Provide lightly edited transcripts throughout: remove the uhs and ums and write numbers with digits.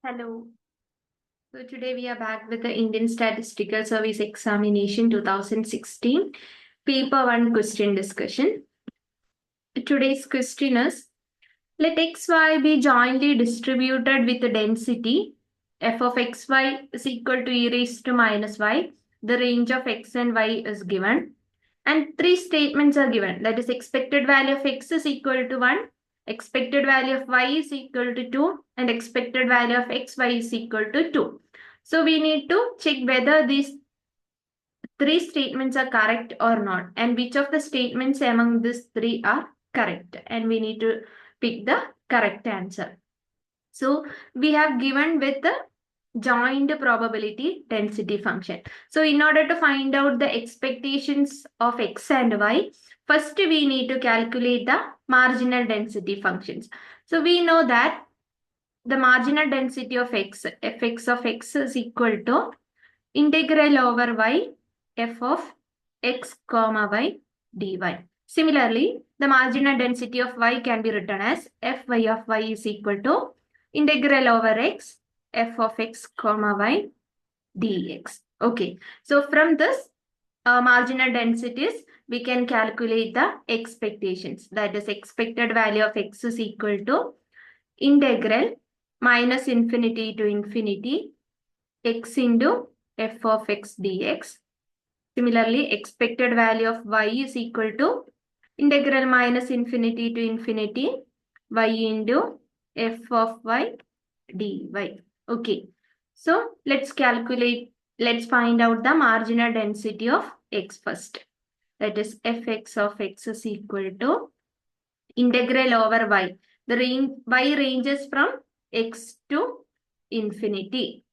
Hello. So today we are back with the Indian Statistical Service Examination 2016 Paper 1 question discussion. Today's question is, let xy be jointly distributed with the density f of xy is equal to e raised to minus y. The range of x and y is given. And three statements are given. That is, expected value of x is equal to 1, expected value of y is equal to 2, and expected value of xy is equal to 2. So we need to check whether these three statements are correct or not, and which of the statements among these three are correct, and we need to pick the correct answer. So we have given with the joint probability density function. So in order to find out the expectations of x and y, first we need to calculate the marginal density functions. So we know that the marginal density of x, fx of x is equal to integral over y, f of x comma y dy. Similarly, the marginal density of y can be written as fy of y is equal to integral over x, f of x comma y dx. Okay, so from this marginal densities, we can calculate the expectations. That is, expected value of x is equal to integral minus infinity to infinity x into f of x dx. Similarly, expected value of y is equal to integral minus infinity to infinity y into f of y dy. Okay, so let's find out the marginal density of x first. That is, fx of x is equal to integral over y. The y ranges from x to infinity.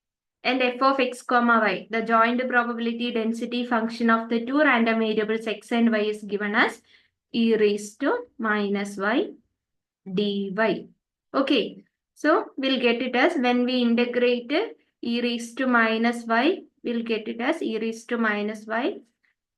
And f of x comma y, the joint probability density function of the two random variables x and y is given as e raised to minus y dy. Okay, so we'll get it as, when we integrate e raised to minus y, we'll get it as e raised to minus y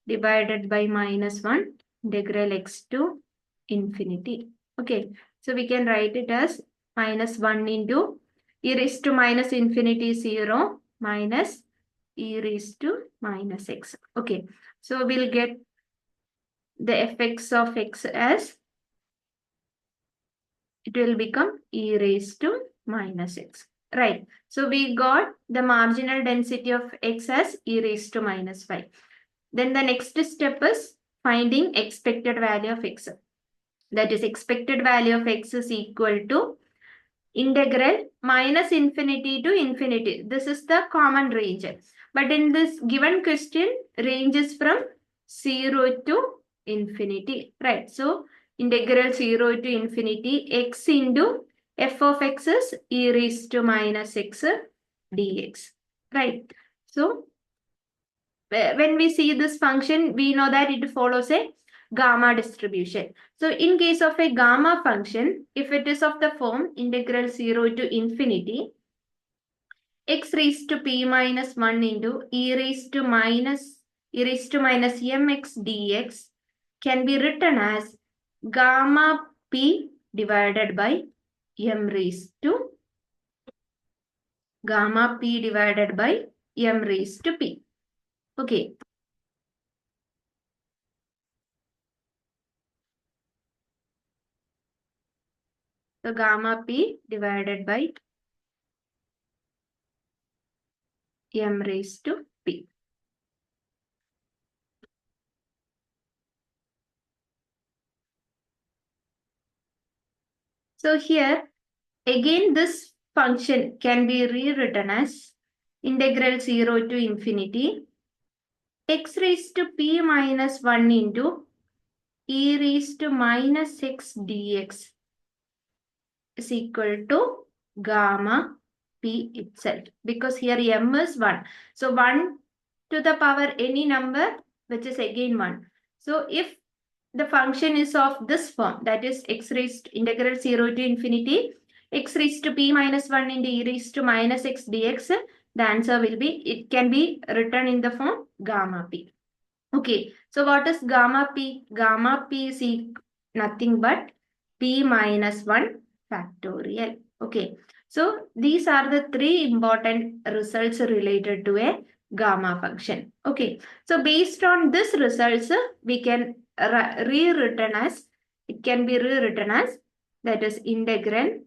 divided by minus 1 integral x to infinity. Okay, so we can write it as minus 1 into e raised to minus infinity 0 minus e raised to minus x. Okay, so we'll get the fx of x as, it will become e raised to minus x. Right, so we got the marginal density of x as e raised to minus 5. Then the next step is finding expected value of x. That is, expected value of x is equal to integral minus infinity to infinity. This is the common range. But in this given question, range is from 0 to infinity. Right. So integral 0 to infinity x into f of x is e raised to minus x dx. Right. So when we see this function, we know that it follows a gamma distribution. So in case of a gamma function, if it is of the form integral 0 to infinity, x raised to p minus 1 into e raised to minus mx dx can be written as gamma p divided by m raised to p. Okay. So gamma p divided by m raised to p. So here again this function can be rewritten as integral 0 to infinity x raised to p minus 1 into e raised to minus x dx is equal to gamma p itself, because here m is 1. So 1 to the power any number, which is again 1. So if the function is of this form, that is x raised to integral 0 to infinity x raised to p minus 1 into e raised to minus x dx, the answer will be, it can be written in the form gamma p. Okay, so what is gamma p? Gamma p is nothing but p minus 1 factorial. Okay, So these are the three important results related to a gamma function. Okay, so based on this results, we can rewritten as, it can be rewritten as, that is integral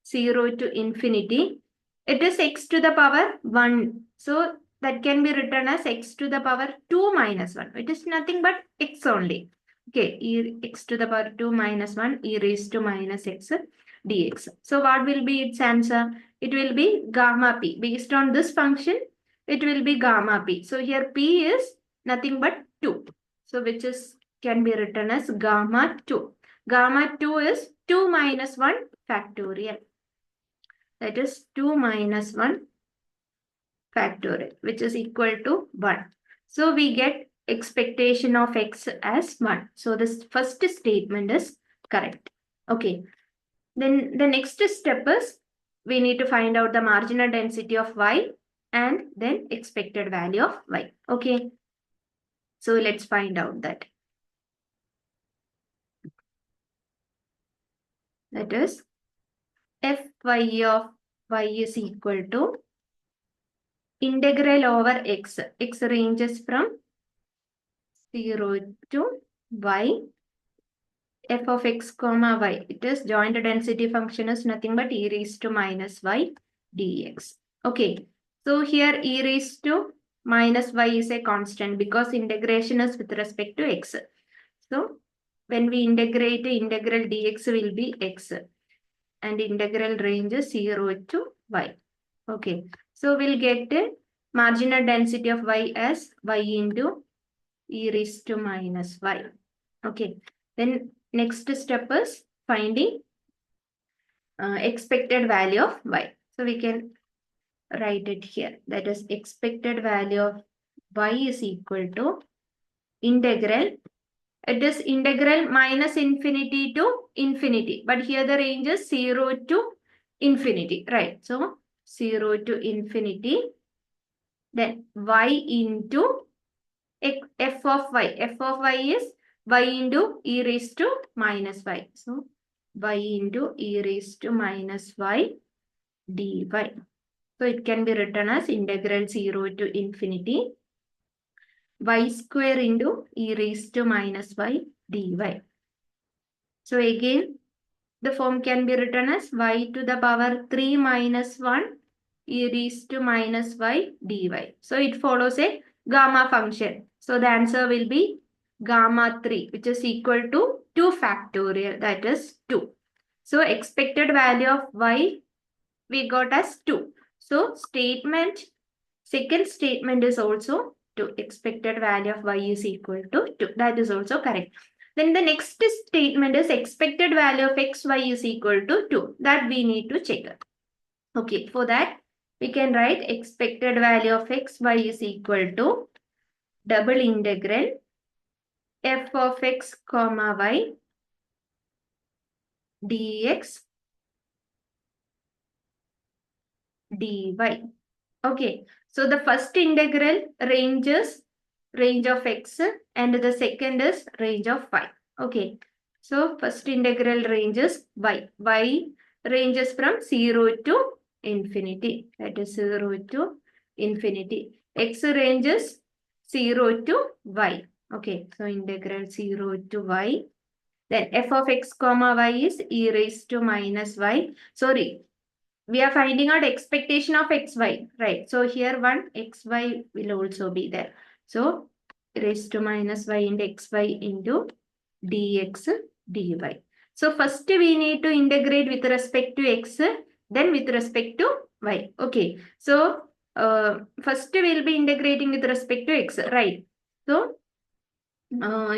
0 to infinity. It is x to the power 1. So that can be written as x to the power 2 minus 1. It is nothing but x only. Okay, x to the power 2 minus 1 e raised to minus x dx. So what will be its answer? It will be gamma p. Based on this function, it will be gamma p. So here p is nothing but 2. So which is can be written as gamma 2. Gamma 2 is 2 minus 1 factorial. That is 2 minus 1 factorial, which is equal to 1. So we get expectation of x as 1. So this first statement is correct. Okay. Then the next step is we need to find out the marginal density of y and then expected value of y. Okay. So let's find out that. That is fy of y is equal to integral over x. X ranges from 0 to y. F of x comma y. It is joint density function is nothing but e raised to minus y dx. Okay. So here e raised to minus y is a constant because integration is with respect to x. So when we integrate, integral dx will be x and integral range is 0 to y. Okay. So we'll get a marginal density of y as y into e raised to minus y. Okay. Then next step is finding expected value of y. So we can write it here. That is expected value of y is equal to integral. It is integral minus infinity to infinity. But here the range is 0 to infinity. Right. So 0 to infinity. Then y into f of y. F of y is y into e raised to minus y. So y into e raised to minus y dy. So it can be written as integral 0 to infinity y square into e raised to minus y dy. So again, the form can be written as y to the power 3 minus 1 e raised to minus y dy. So it follows a gamma function. So the answer will be gamma 3, which is equal to 2 factorial, that is 2. So expected value of y we got as 2. So second statement is also 2. Expected value of y is equal to 2. That is also correct. Then the next statement is expected value of x, y is equal to 2. That we need to check. Okay, for that, we can write expected value of x, y is equal to double integral f of x comma y dx dy. Okay, so the first integral range of x and the second is range of y. Okay, so first integral range is y. Y ranges from 0 to infinity. That is 0 to infinity. X ranges 0 to y. Okay, so integral 0 to y. Then f of x comma y is e raised to minus y. Sorry, we are finding out expectation of xy, right? So here one xy will also be there. So raised to minus y into xy into dx dy. So first we need to integrate with respect to x, then with respect to y. Okay. So first we'll be integrating with respect to x, right? So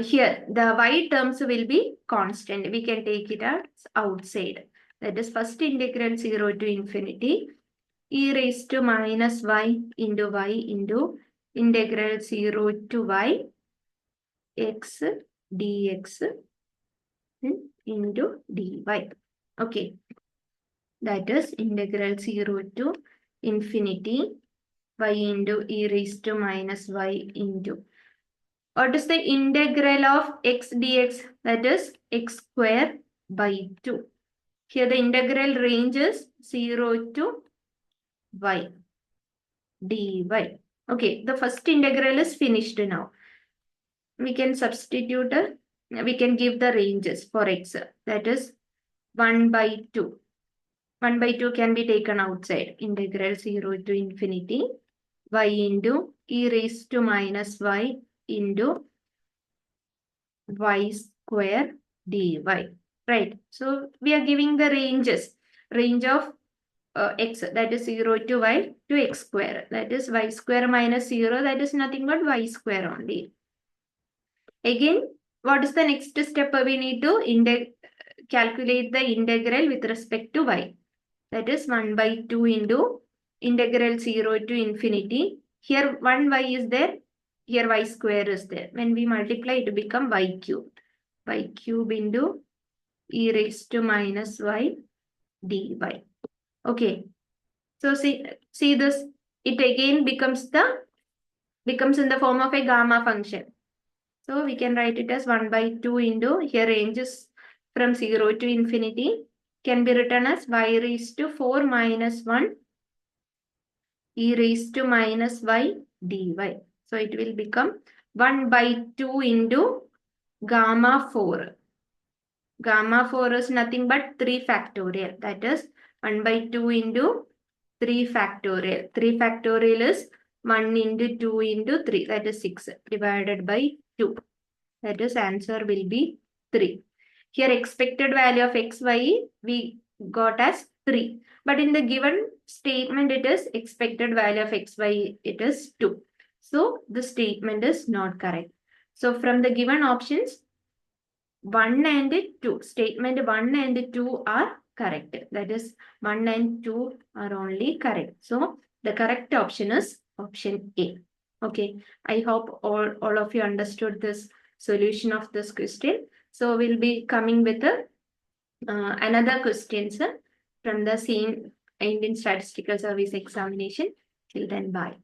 here the y terms will be constant. We can take it as outside. That is first integral 0 to infinity e raised to minus y into integral 0 to y x dx into dy. Okay, that is integral 0 to infinity y into e raised to minus y into. What is the integral of x dx? That is x square by 2. Here the integral range is 0 to y dy. Okay, the first integral is finished now. We can substitute, we can give the ranges for x. That is 1 by 2. 1 by 2 can be taken outside. Integral 0 to infinity y into e raised to minus y into y square dy. Right. So we are giving the ranges. Range of x, that is 0 to y to x square. That is y square minus 0. That is nothing but y square only. Again, what is the next step? We need to calculate the integral with respect to y. That is 1 by 2 into integral 0 to infinity. Here 1y is there. Here y square is there. When we multiply, it become y cube. Y cube into e raised to minus y dy. Okay. So see this. It again becomes in the form of a gamma function. So we can write it as 1 by 2 into, here ranges from 0 to infinity, can be written as y raised to 4 minus 1 e raised to minus y dy. So it will become 1 by 2 into gamma 4. Gamma 4 is nothing but 3 factorial. That is 1 by 2 into 3 factorial. 3 factorial is 1 into 2 into 3. That is 6 divided by 2. That is answer will be 3. Here expected value of xy we got as 3. But in the given statement it is expected value of xy it is 2. So the statement is not correct. So from the given options 1 and 2, statement 1 and 2 are correct. That is 1 and 2 are only correct. So the correct option is option A. Okay, I hope all of you understood this solution of this question. So we'll be coming with another questions from the same Indian Statistical Service examination. Till then, bye.